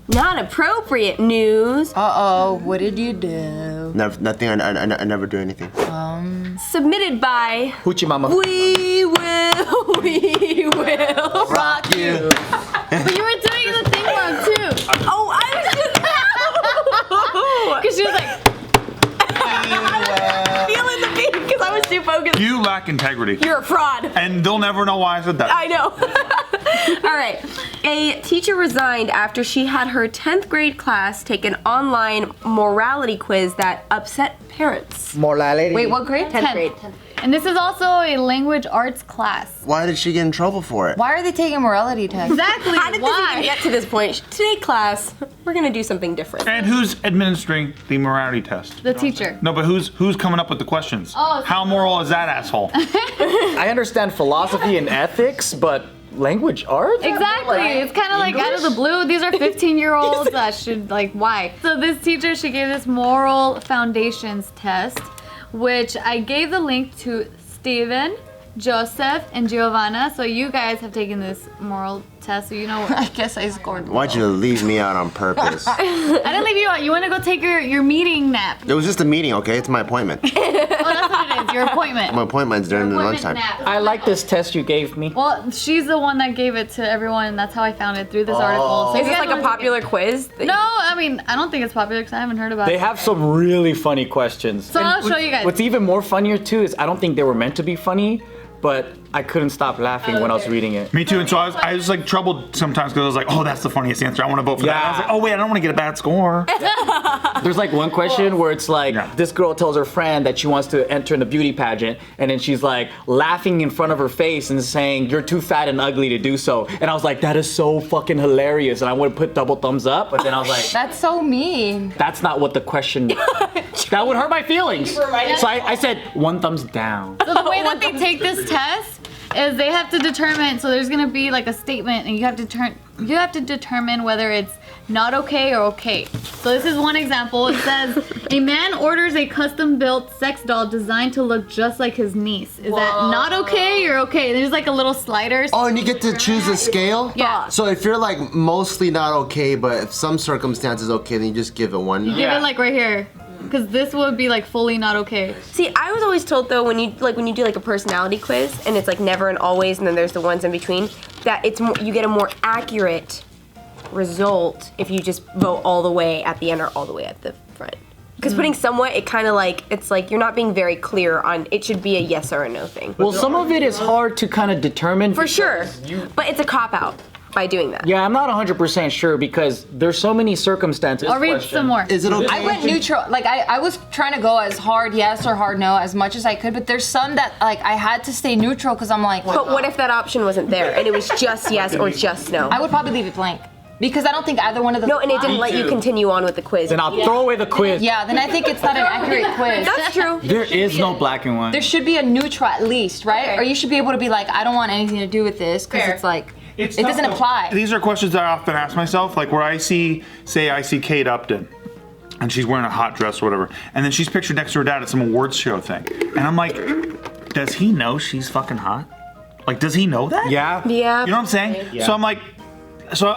Not appropriate news. Uh-oh, what did you do? Nothing. I never do anything. Submitted by Hoochie Mama. We will rock you. But you were doing the thing wrong too. Oh, I was just Because she was like, feeling the beat because I was too focused. You lack integrity. You're a fraud. And they'll never know why I said that. I know. All right. A teacher resigned after she had her 10th grade class take an online morality quiz that upset parents. Morality. Wait, what grade? 10th grade. and this is also a language arts class. Why did she get in trouble for it? Why are they taking morality tests? Exactly. How did this even get to this point? Today, class, we're gonna do something different. And who's administering the morality test? The teacher. No, but who's coming up with the questions? Oh, How moral is that asshole? I understand philosophy and ethics, but language arts? Exactly. It's kind of like out of the blue. These are 15-year-olds that should, like, why? So this teacher, she gave this moral foundations test, which I gave the link to Steven, Joseph, and Giovanna. So you guys have taken this moral test, so you know. I guess I scored. Why'd you leave me out on purpose? I didn't leave you out. You want to go take your meeting nap. It was just a meeting, okay? It's my appointment. Oh, that's what it is. Your appointment. My appointment's during the Appointment lunchtime. nap. I like this test you gave me. Well, she's the one that gave it to everyone, and that's how I found it through this article. So Is you this guys like a wanna take popular it? quiz? No, I mean, I don't think it's popular because I haven't heard about They it. have some really funny questions. So I'll show you guys. What's even more funnier too is I don't think they were meant to be funny, but I couldn't stop laughing when I was reading it. Me too. And so I was like troubled sometimes because I was like, oh, that's the funniest answer. I want to vote for that. And I was like, oh wait, I don't want to get a bad score. There's like one question where it's like Yeah. this girl tells her friend that she wants to enter in a beauty pageant, and then she's like laughing in front of her face and saying, "You're too fat and ugly to do so." And I was like, that is so fucking hilarious, and I would put double thumbs up, but then I was like, That's so mean. that's not what the question. That would hurt my feelings. So I said 1 thumbs down. So the way that they take this test is they have to determine. So there's gonna be like a statement, and you have to determine whether it's not okay or okay. So this is one example. It says a man orders a custom-built sex doll designed to look just like his niece. Is that not okay or okay? There's like a little slider. Oh, and you get to choose a scale? Yeah. So if you're like mostly not okay, but if some circumstances okay, then you just give it 1. You give it like right here. Because this would be like fully not okay. See, I was always told though when you do like a personality quiz and it's like never and always and then there's the ones in between that it's more, you get a more accurate result if you just vote all the way at the end or all the way at the front. Because putting somewhat, it kind of like it's like you're not being very clear on it should be a yes or a no thing. Well, some of it is hard to kind of determine. For sure, but it's a cop out by doing that. Yeah, I'm not 100% sure because there's so many circumstances. I'll read some more. Is it okay? I went neutral. Like I was trying to go as hard yes or hard no as much as I could, but there's some that like I had to stay neutral because I'm like, But what if that option wasn't there and it was just yes or just no? I would probably leave it blank because I don't think either one of the No, and it didn't let you continue on with the quiz. Then I'll throw away the quiz. Yeah, then I think it's not an accurate quiz. That's true. There is no black and white. There should be a neutral at least, right? Okay. Or you should be able to be like, I don't want anything to do with this because Fair. it's like It's it tough, doesn't though. apply. These are questions that I often ask myself, like where I see Kate Upton, and she's wearing a hot dress or whatever, and then she's pictured next to her dad at some awards show thing, and I'm like, does he know she's fucking hot? Like, does he know that? Yeah. Yeah. You know what I'm saying? Yeah. So I'm like, so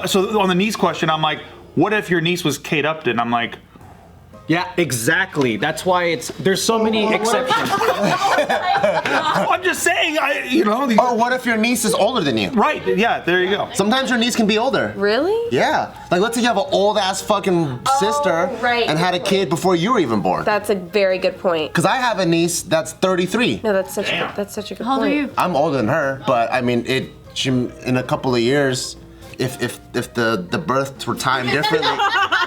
on the niece question, I'm like, what if your niece was Kate Upton? I'm like, Yeah, exactly. That's why there's so many exceptions. I'm just saying, Or what if your niece is older than you? right, yeah, there you go. Sometimes your niece can be older. Really? Yeah. Like let's say you have an old ass fucking sister right. and had a kid before you were even born. That's a very good point. Because I have a niece that's 33. No, that's such a good How old are point. you? I'm older than her, but I mean, she in a couple of years, if the births were timed differently,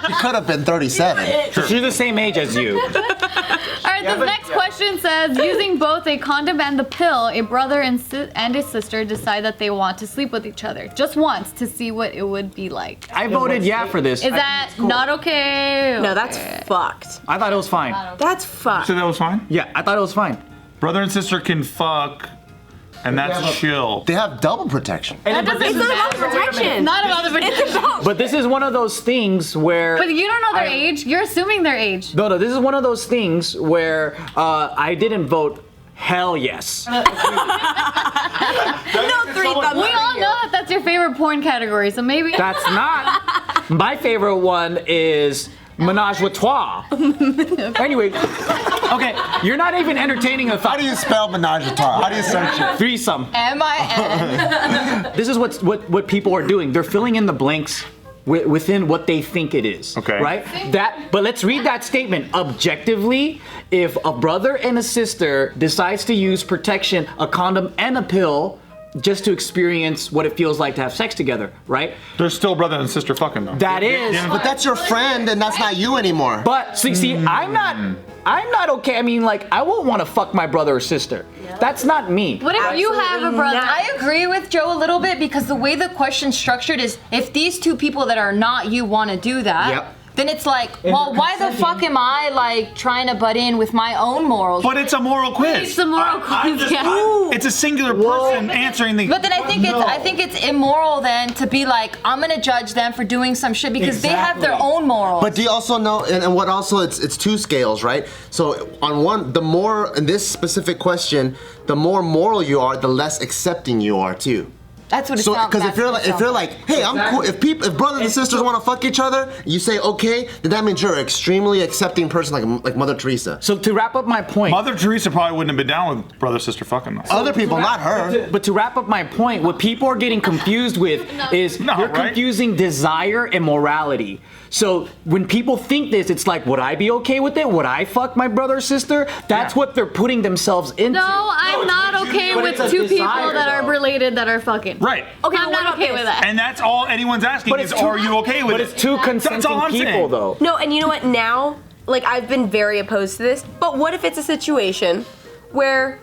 she could have been 37. So she's the same age as you. All right, this next question says, using both a condom and the pill, a brother and a sister decide that they want to sleep with each other just once to see what it would be like. I voted yeah for this. Is that not okay? No, that's fucked. I thought it was fine. That's fucked. So that was fine? Yeah, I thought it was fine. Brother and sister can fuck, and that's chill. They have double protection. That doesn't It's not about matter. protection. Not about the protection. But this is one of those things where. But you don't know their age. You're assuming their age. No, this is one of those things where I didn't vote hell yes. No 3 thumbs. We all know that that's your favorite porn category, so maybe. That's not. My favorite one is menage a trois. Anyway, okay, you're not even entertaining a How do you spell menage a trois? How do you search it? threesome. M-I-N. This is what people are doing. They're filling in the blanks within what they think it is. Okay. Right? But let's read that statement. Objectively, if a brother and a sister decides to use protection, a condom and a pill, just to experience what it feels like to have sex together, right? They're still brother and sister fucking though. That is. But that's your friend, and that's not you anymore. But see, I'm not okay. I mean, like, I won't want to fuck my brother or sister. That's not me. What if you have a brother? I agree with Joe a little bit because the way the question's structured is if these two people that are not you want to do that, Yep. then it's like, well, why the fuck am I like trying to butt in with my own morals? But it's a moral quiz. It's a moral quiz, yeah. It's a singular person answering the. But then I think it's immoral then to be like, I'm gonna judge them for doing some shit because they have their own morals. But do you also know, and what also, it's two scales, right? So on one, the more, in this specific question, the more moral you are, the less accepting you are too. That's what it So, sounds. because if you're like, hey, I'm cool. If brothers and sisters want to fuck each other, you say okay, then that means you're an extremely accepting person, like Mother Teresa. So to wrap up my point. Mother Teresa probably wouldn't have been down with brother sister fucking though. Other people, not her. But to wrap up my point, what people are getting confused with is No, you're right? confusing desire and morality. So when people think this, it's like, would I be okay with it? Would I fuck my brother or sister? That's what they're putting themselves into. No, I'm not okay But with it's a two people desire, that are though. related that are fucking. Right. Okay, I'm not okay with that. And that's all anyone's asking But is, it's two- are you okay with But it? it's two That's consenting all I'm people, saying. though. No, and you know what? Now, like, I've been very opposed to this, but what if it's a situation where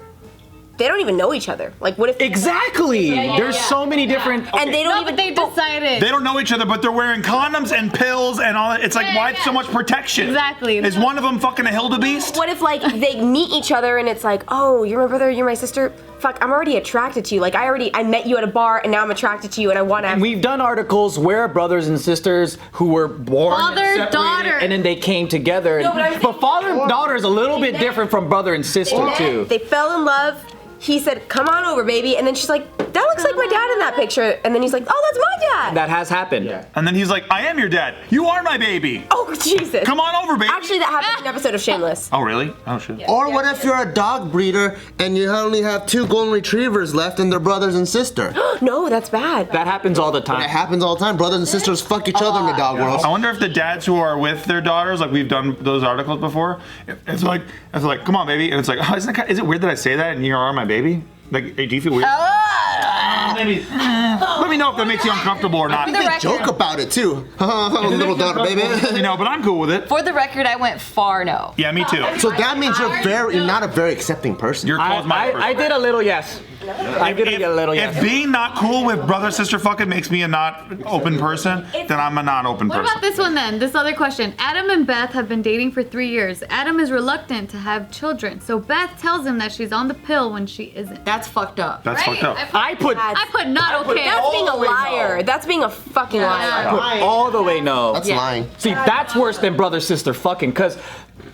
they don't even know each other? Like, what if Exactly. There's so many different. and they don't No, even but they decided. They don't know each other, but they're wearing condoms and pills and all that. It's like, Yeah, why yeah. so much protection? Exactly. Is one of them fucking a wildebeest? What if, like, they meet each other and it's like, oh, you're my brother, you're my sister. Fuck, I'm already attracted to you. Like, I met you at a bar and now I'm attracted to you and I want to. And we've done articles where brothers and sisters who were born Father, separated, daughter. and then they came together. No, but I'm but father and daughter is a little bit different from brother and sister too. They fell in love. He said, come on over, baby. And then she's like, that looks like my dad in that picture. And then he's like, oh, that's my dad. That has happened. And then he's like, I am your dad. You are my baby. Oh, Jesus. Come on over, baby. Actually, that happened in an episode of Shameless. Oh, really? Oh, shit. Or what if you're a dog breeder and you only have 2 golden retrievers left and they're brothers and sister? No, that's bad. That happens all the It time. happens all the time. Brothers and sisters fuck each other in the dog world. I wonder if the dads who are with their daughters, like we've done those articles before, it's like, come on, baby. And it's like, oh, is it weird that I say that and you are my baby? Like, hey, do you feel weird? Maybe. Let me know if that makes you uncomfortable or not. For the They record, joke about it too. Little daughter, baby. You know, but I'm cool with it. for the record, I went far no. Yeah, me too. So that means you're not a very accepting person. You're closed-minded person. I did a little yes. I did a little yes. If being not cool with brother sister fucking makes me a not open person, then I'm a not open What person. about this one then? This other question. Adam and Beth have been dating for 3 years. Adam is reluctant to have children, so Beth tells him that she's on the pill when she isn't. That's fucked up. That's fucked up. I put I put not okay. That's being a all the way liar. no. That's being a fucking liar. put all the way no. That's lying. See, that's worse than brother sister fucking, because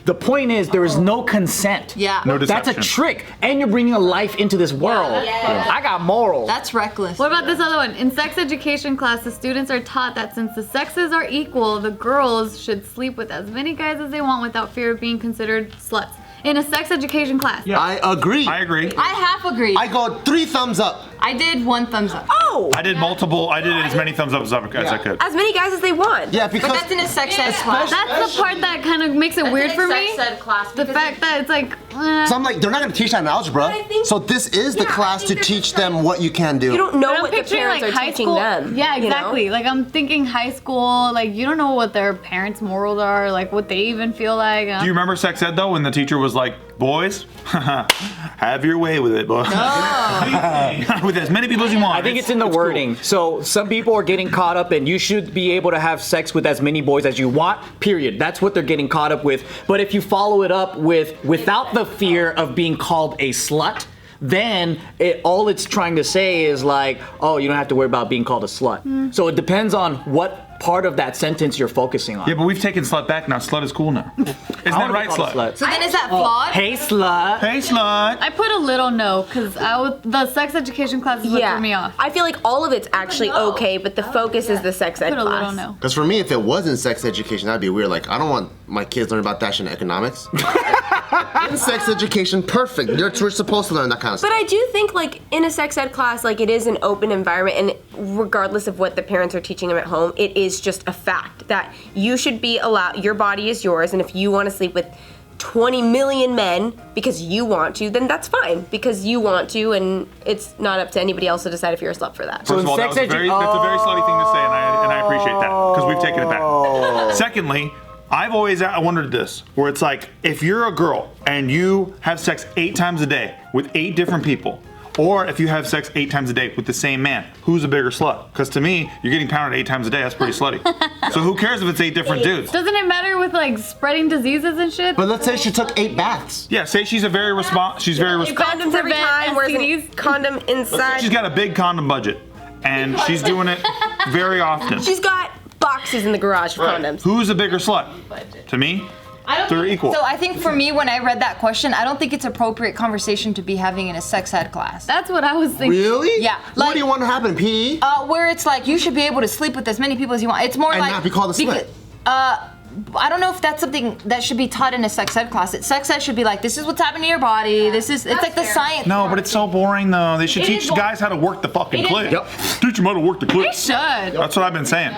the point is there is no consent. Yeah. No That's a deception. trick, and you're bringing a life into this world. I got morals. That's reckless. What about this other one? In sex education class, the students are taught that since the sexes are equal, the girls should sleep with as many guys as they want without fear of being considered sluts. In a sex education class. Yeah. I agree. I agree. I half agree. I go 3 thumbs up. I did 1 thumbs up. Oh, I did as many thumbs up as I could. as many guys as they want. Yeah, But because that's in a sex ed class. That's the part that kind of makes it weird for me. The fact that it's like, so I'm like, they're not gonna teach that in algebra. But I think- So this is the Yeah, I class think to there's teach just them what you can do. You don't know but I'm what the picturing parents like are high teaching school. them. Yeah, you know? exactly. Like I'm thinking high school. Like you don't know what their parents' morals are. Like what they even feel like. Do you remember sex ed though when the teacher was like, boys, have your way with it, boy. With as many people as you want. I think it's in the cool. wording. So some people are getting caught up in you should be able to have sex with as many boys as you want, period. That's what they're getting caught up with. But if you follow it up with without the fear of being called a slut, then all it's trying to say is like, oh, you don't have to worry about being called a slut. So it depends on what part of that sentence you're focusing on. Yeah, but we've taken slut back now. Slut is cool now. Isn't that right, slut? So then is that flawed? Hey, slut. Hey, slut. I put a little no because the sex education classes would throw me off. I feel like all of it's actually okay, but the focus is the sex ed Put a class. little no. Because for me, if it wasn't sex education, that'd be weird. Like, I don't want my kids learning about that shit in economics. In sex education, perfect. We're supposed to learn that kind of stuff. But I do think, like, in a sex ed class, like, it is an open environment, and regardless of what the parents are teaching them at home, it is just a fact that you should be allowed, your body is yours, and if you want to sleep with 20 million men because you want to, then that's fine, because you want to, and it's not up to anybody else to decide if you're a slut for that. First of all, that's a very slutty thing to say, and I appreciate that, because we've taken it back. Secondly, I've always wondered this, where it's like, if you're a girl and you have sex 8 times a day with 8 different people, or if you have sex 8 times a day with the same man, who's a bigger slut? Because to me, you're getting pounded 8 times a day, that's pretty slutty. So who cares if it's 8 different dudes? Doesn't it matter with like spreading diseases and shit? But let's say she took 8 baths. Yeah, say she's very responsible. Condoms every time, wears STDs. a condom inside. She's got a big condom budget, and she's doing it very often. She's got boxes in the garage for condoms. Who's a bigger slut? To me, they're equal. So I think for me, when I read that question, I don't think it's appropriate conversation to be having in a sex ed class. That's what I was thinking. Really? Yeah, What like- do you want to happen, PE? Where it's like you should be able to sleep with as many people as you want. It's more And like not be called a slut. I don't know if that's something that should be taught in a sex ed class. Sex ed should be like, this is what's happening to your body. It's like the science. No, but it's so boring though. They should It teach is boring. guys how to work the fucking It is- clit. Yep. Teach them how to work the clit. They should. That's what I've been saying.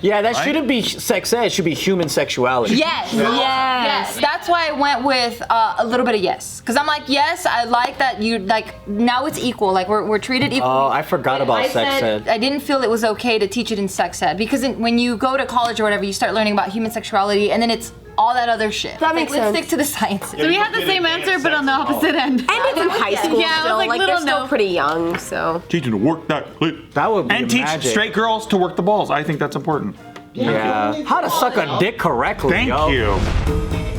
Yeah, that Right? shouldn't be sex ed. It should be human sexuality. Yes. Yes. That's why I went with a little bit of yes. Because I'm like, yes, I like that you, like, now it's equal. Like, we're treated equally. Oh, I forgot about I sex said ed. I didn't feel it was okay to teach it in sex ed. Because when you go to college or whatever, you start learning about human sexuality, and then it's all that other shit. That makes Let's sense. stick to the science. So we had the same answer, but on the opposite end. And it's in high school Yeah, I was still. like, Like, little they're still no. pretty young, so. Teach them to work that clit. That would be And teach magic. straight girls to work the balls. I think that's important. Yeah. How to suck a dick correctly, Thank yo. you.